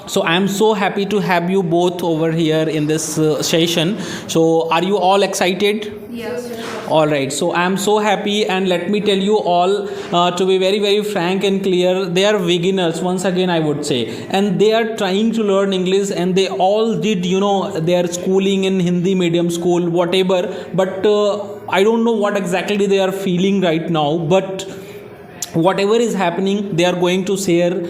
So I'm so happy to have you both over here in this session. So are you all excited? Yes. All right, so I'm so happy, and let me tell you all, to be very, very frank and clear, they are beginners, once again, I would say, and they are trying to learn English, and they all did, their schooling in Hindi medium school, whatever, but I don't know what exactly they are feeling right now, but whatever is happening, they are going to share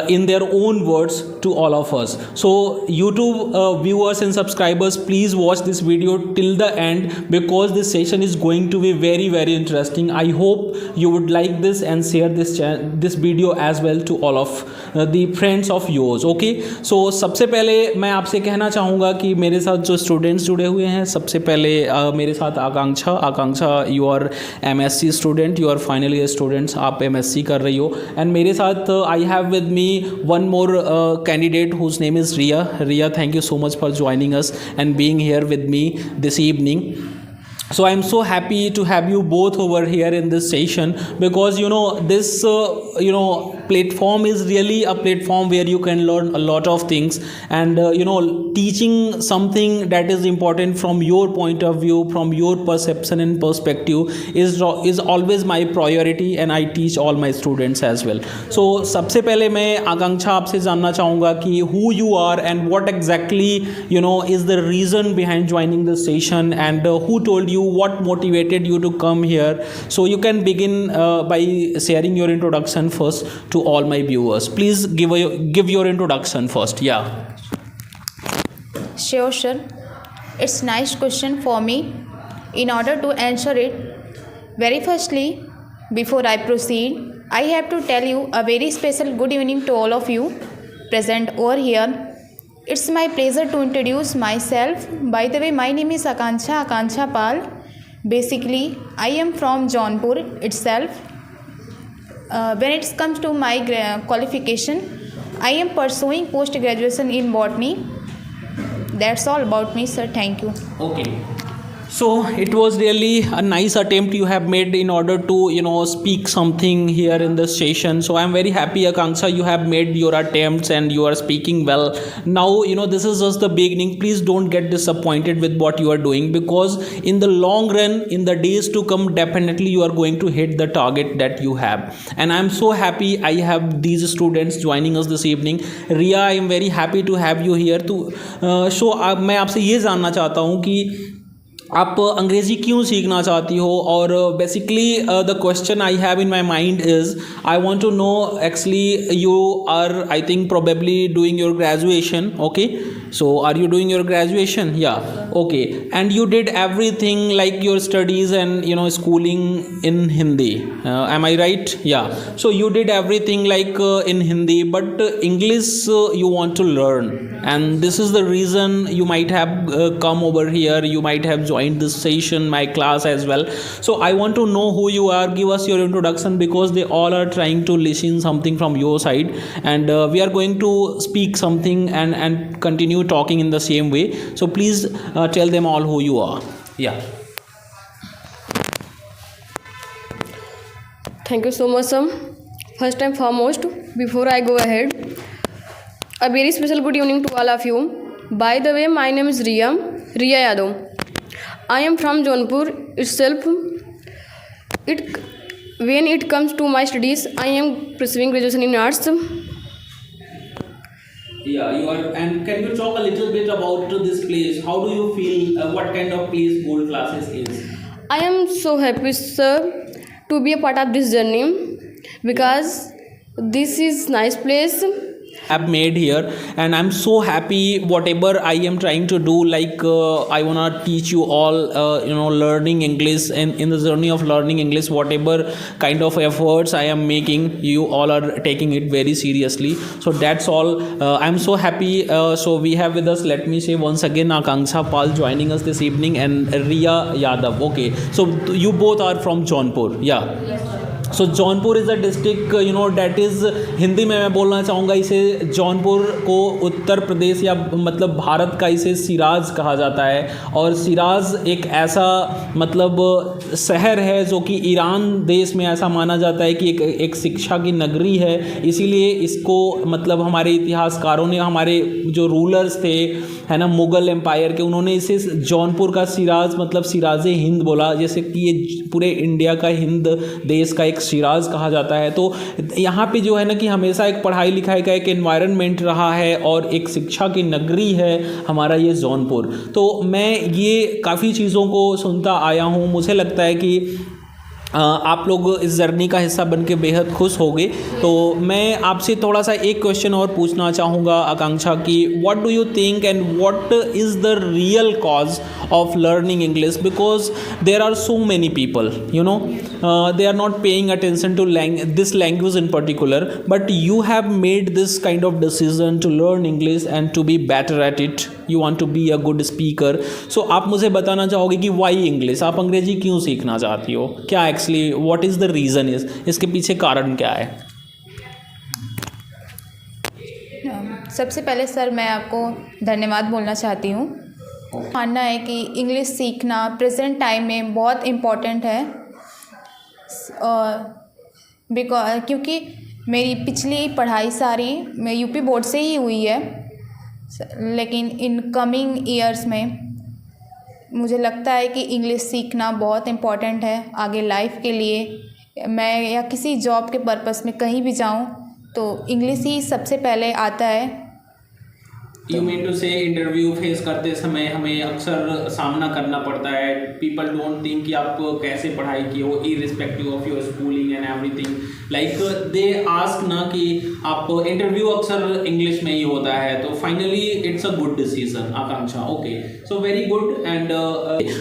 in their own words to all of us. So YouTube viewers and subscribers, please watch this video till the end, because this session is going to be very, very interesting. I hope you would like this and share this video as well to all of the friends of yours. Okay, so सबसे पहले मैं आपसे कहना चाहूँगा कि मेरे साथ जो स्टूडेंट्स जुड़े हुए हैं, सबसे पहले मेरे साथ Akanksha, you are MSc student, you are final year students, आप MSc कर रही हो, एंड मेरे साथ I have with me one more candidate whose name is Riya. Thank you so much for joining us and being here with me this evening. So I'm so happy to have you both over here in this session, because this platform is really a platform where you can learn a lot of things, and teaching something that is important from your point of view, from your perception and perspective is always my priority, and I teach all my students as well. So सबसे पहले मैं आकांक्षा आपसे जानना चाहूँगा कि who you are and what exactly is the reason behind joining this session, and who told you, what motivated you to come here. So you can begin by sharing your introduction first to all my viewers. Please give your introduction first. Yeah. Sure, sir. It's nice question for me. In order to answer it, very firstly, before I proceed, I have to tell you a very special good evening to all of you present over here. It's my pleasure to introduce myself. By the way, my name is Akanksha Pal. Basically, I am from Jaunpur itself. When it comes to my qualification, I am pursuing post-graduation in botany. That's all about me, sir. Thank you. Okay. So it was really a nice attempt you have made in order to speak something here in this session. So I'm very happy, Akanksha, you have made your attempts and you are speaking well. Now this is just the beginning. Please don't get disappointed with what you are doing, because in the long run, in the days to come, definitely you are going to hit the target that you have. And I'm so happy I have these students joining us this evening. Riya, I am very happy to have you here. तो मैं आपसे ये जानना चाहता हूँ कि आप अंग्रेज़ी क्यों सीखना चाहती हो, और basically the question I have in my mind is I want to know, actually you are, I think, probably doing your graduation. Okay, so are you doing your graduation? Yeah. Okay, and you did everything like your studies and schooling in Hindi, am I right? Yeah. So you did everything like in Hindi, but English you want to learn, and this is the reason you might have come over here, you might have joined this session, my class as well. So I want to know who you are. Give us your introduction, because they all are trying to listen something from your side, and we are going to speak something and continue talking in the same way. So please tell them all who you are. Yeah. Thank you so much, sir. First and foremost, before I go ahead, a very special good evening to all of you. By the way, my name is Riya Yadav. I am from Jaunpur itself. When it comes to my studies, I am pursuing graduation in arts. Yeah, you are. And can you talk a little bit about this place? How do you feel? What kind of place Gold Classes is? I am so happy, sir, to be a part of this journey, because this is nice place. Have made here, and I'm so happy whatever I am trying to do, like I want to teach you all learning English, and in the journey of learning English, whatever kind of efforts I am making, you all are taking it very seriously. So that's all. I'm so happy. So we have with us, let me say once again, Akanksha Pal joining us this evening, and Riya Yadav. Okay, so you both are from Jaunpur. Yeah. Yes, sir. So Jaunpur is a district that is, Hindi में मैं बोलना चाहूँगा इसे, जौनपुर को उत्तर प्रदेश या मतलब भारत का इसे सिराज कहा जाता है। और सिराज एक ऐसा शहर है जो कि ईरान देश में ऐसा माना जाता है कि एक शिक्षा की नगरी है। इसीलिए इसको हमारे इतिहासकारों ने, हमारे जो रूलर्स थे है ना मुग़ल एम्पायर के, उन्होंने इसे जौनपुर का सिराज सिराज हिंद बोला, जैसे कि ये पूरे इंडिया का, हिंद देश का एक सिराज कहा जाता है। तो यहाँ पे जो है ना कि हमेशा एक पढ़ाई लिखाई का एक एनवायरनमेंट रहा है और एक शिक्षा की नगरी है हमारा ये जौनपुर। तो मैं ये काफ़ी चीज़ों को सुनता आया हूँ। मुझे लगता है कि आप लोग इस जर्नी का हिस्सा बन के बेहद खुश होगे। तो मैं आपसे थोड़ा सा एक क्वेश्चन और पूछना चाहूँगा आकांक्षा कि what do you think and what is the real cause of learning English, because there are so many people they are not paying attention to this language in particular, but you have made this kind of decision to learn English and to be better at it. You want to be a good speaker. So आप मुझे बताना चाहोगे कि why English, आप अंग्रेजी क्यों सीखना चाहती हो, क्या actually what is the reason is, इसके पीछे कारण क्या है? सबसे पहले सर मैं आपको धन्यवाद बोलना चाहती हूँ। मानना है कि इंग्लिश सीखना प्रेजेंट टाइम में बहुत इम्पॉर्टेंट है, क्योंकि मेरी पिछली पढ़ाई सारी मैं यूपी बोर्ड से ही हुई है, लेकिन इन कमिंग ईयर्स में मुझे लगता है कि इंग्लिश सीखना बहुत इम्पॉर्टेंट है आगे लाइफ के लिए। मैं या किसी जॉब के पर्पस में कहीं भी जाऊं तो इंग्लिश ही सबसे पहले आता है। यू मीन टू से इंटरव्यू फेस करते समय हमें अक्सर सामना करना पड़ता है, पीपल डोंट थिंक कि आप कैसे पढ़ाई की हो, irrespective of your schooling and everything, like they ask ना कि आप इंटरव्यू अक्सर इंग्लिश में ही होता है। तो finally it's a good decision Akanksha. Okay, so very good. And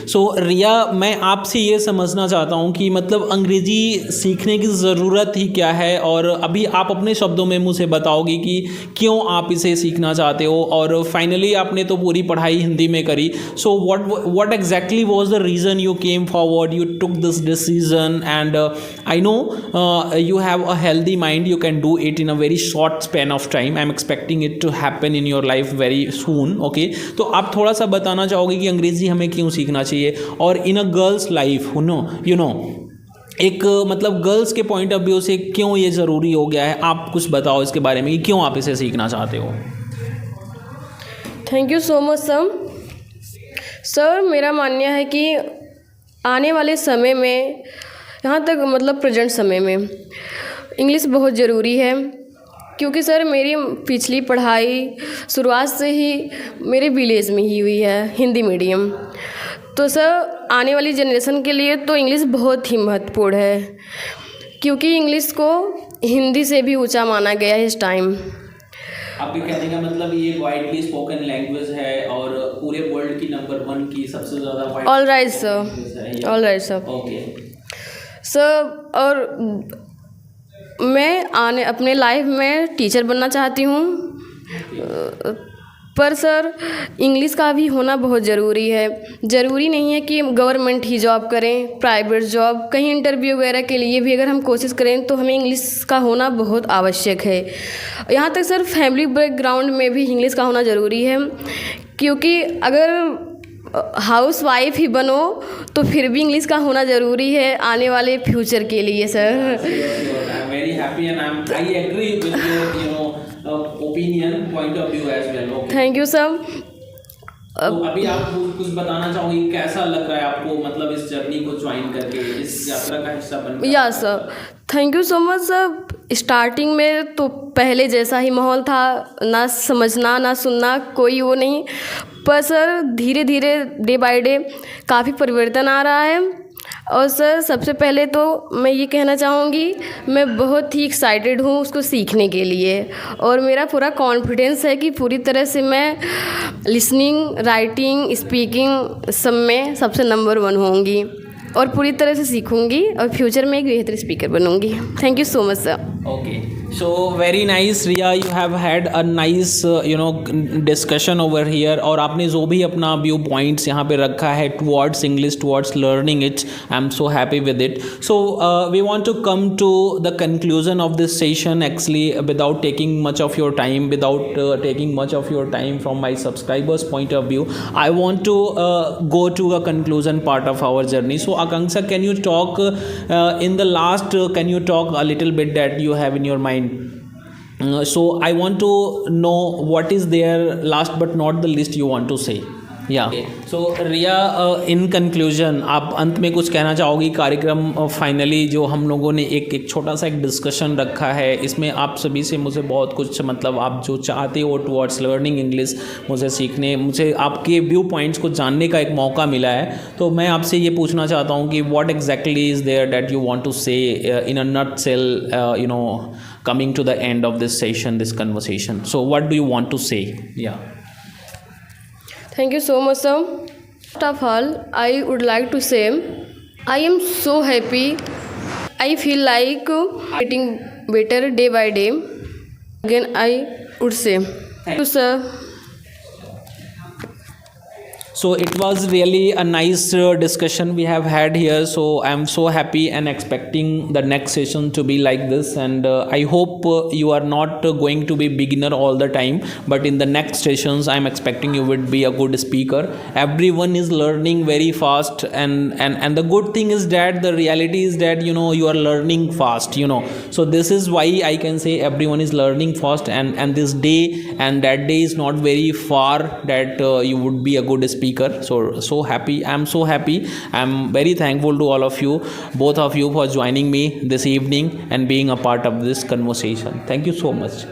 so Riya, मैं आपसे ये समझना चाहता हूँ कि अंग्रेजी सीखने की ज़रूरत ही क्या है, और अभी आप अपने शब्दों में मुझे बताओगी कि क्यों आप इसे सीखना चाहते हो। और फाइनली आपने तो पूरी पढ़ाई हिंदी में करी, so what exactly was the reason you came forward, you took this decision, and I know you have a healthy mind, you can do it in a very short span of time. I'm expecting it to happen in your life very soon. Okay, तो आप थोड़ा सा बताना चाहोगे कि अंग्रेज़ी हमें क्यों सीखना चाहिए, और इन अ गर्ल्स लाइफ यू नो एक गर्ल्स के पॉइंट ऑफ व्यू से क्यों ये ज़रूरी हो गया है। आप कुछ बताओ इसके बारे में कि क्यों आप इसे सीखना चाहते हो। Thank you so much sir. मेरा मानना है कि आने वाले समय में, यहाँ तक प्रेजेंट समय में इंग्लिश बहुत ज़रूरी है, क्योंकि सर मेरी पिछली पढ़ाई शुरुआत से ही मेरे विलेज में ही हुई है, हिंदी मीडियम। तो सर आने वाली जनरेशन के लिए तो इंग्लिश बहुत ही महत्वपूर्ण है, क्योंकि इंग्लिश को हिंदी से भी ऊंचा माना गया है इस टाइम। आपके कहने का ये वाइडली स्पोकन लैंग्वेज है और पूरे वर्ल्ड की नंबर 1 की सबसे ज़्यादा। All right sir, all right sir. Okay sir, और मैं अपने लाइफ में टीचर बनना चाहती हूँ, पर सर इंग्लिश का भी होना बहुत ज़रूरी है। ज़रूरी नहीं है कि गवर्नमेंट ही जॉब करें, प्राइवेट जॉब, कहीं इंटरव्यू वगैरह के लिए भी अगर हम कोशिश करें तो हमें इंग्लिश का होना बहुत आवश्यक है। यहाँ तक सर फैमिली बैकग्राउंड में भी इंग्लिश का होना ज़रूरी है, क्योंकि अगर हाउस वाइफ ही बनो तो फिर भी इंग्लिश का होना ज़रूरी है आने वाले फ्यूचर के लिए sir. Very happy and I agree with your opinion point of view as well. Thank you sir. तो अभी आप कुछ बताना चाहोगे, कैसा लग रहा है आपको इस जर्नी को ज्वाइन करके, इस यात्रा का हिस्सा बनकर? या sir, thank you so much sir. Starting में तो पहले जैसा ही माहौल था, ना समझना ना सुनना कोई वो नहीं, पर सर धीरे धीरे डे बाय डे काफ़ी परिवर्तन आ रहा है। और सर सबसे पहले तो मैं ये कहना चाहूँगी, मैं बहुत ही एक्साइटेड हूँ उसको सीखने के लिए, और मेरा पूरा कॉन्फिडेंस है कि पूरी तरह से मैं लिसनिंग, राइटिंग, स्पीकिंग सब में सबसे नंबर 1 होंगी और पूरी तरह से सीखूँगी और फ्यूचर में एक बेहतर स्पीकर बनूँगी। Thank you so much sir. Okay, so very nice, Riya. You have had a nice, discussion over here. और आपने जो भी अपना व्यू पॉइंट्स यहाँ पे रखा है towards English, towards learning it, I'm so happy with it. So we want to come to the conclusion of this session. Actually, without taking much of your time, without taking much of your time from my subscribers' point of view, I want to go to a conclusion part of our journey. So Akanksha, can you talk in the last? Can you talk a little bit that you have in your mind? So I want to know what is there last but not the least you want to say. Yeah. So Riya, in conclusion, आप अंत में कुछ कहना चाहोगी? कार्यक्रम finally जो हम लोगों ने एक छोटा सा एक डिस्कशन रखा है, इसमें आप सभी से मुझे बहुत कुछ मतलब आप जो चाहते हो टुवर्ड्स लर्निंग इंग्लिश, मुझे सीखने, मुझे आपके व्यू पॉइंट्स को जानने का एक मौका मिला है. तो मैं आपसे ये पूछना चाहता हूँ कि what exactly is there that you want to say in a nutshell, coming to the end of this session, this conversation. So what do you want to say? Yeah. Thank you so much, sir. First of all, I would like to say I am so happy. I feel like getting better day by day. Again, I would say thank you, sir. So it was really a nice discussion we have had here. So I am so happy and expecting the next session to be like this. And I hope you are not going to be beginner all the time, but in the next sessions I am expecting you would be a good speaker. Everyone is learning very fast, and the good thing is that the reality is that you are learning fast. So this is why I can say everyone is learning fast, and this day and that day is not very far that you would be a good speaker. So happy, I'm so happy. I'm very thankful to all of you, both of you, for joining me this evening and being a part of this conversation. Thank you so much.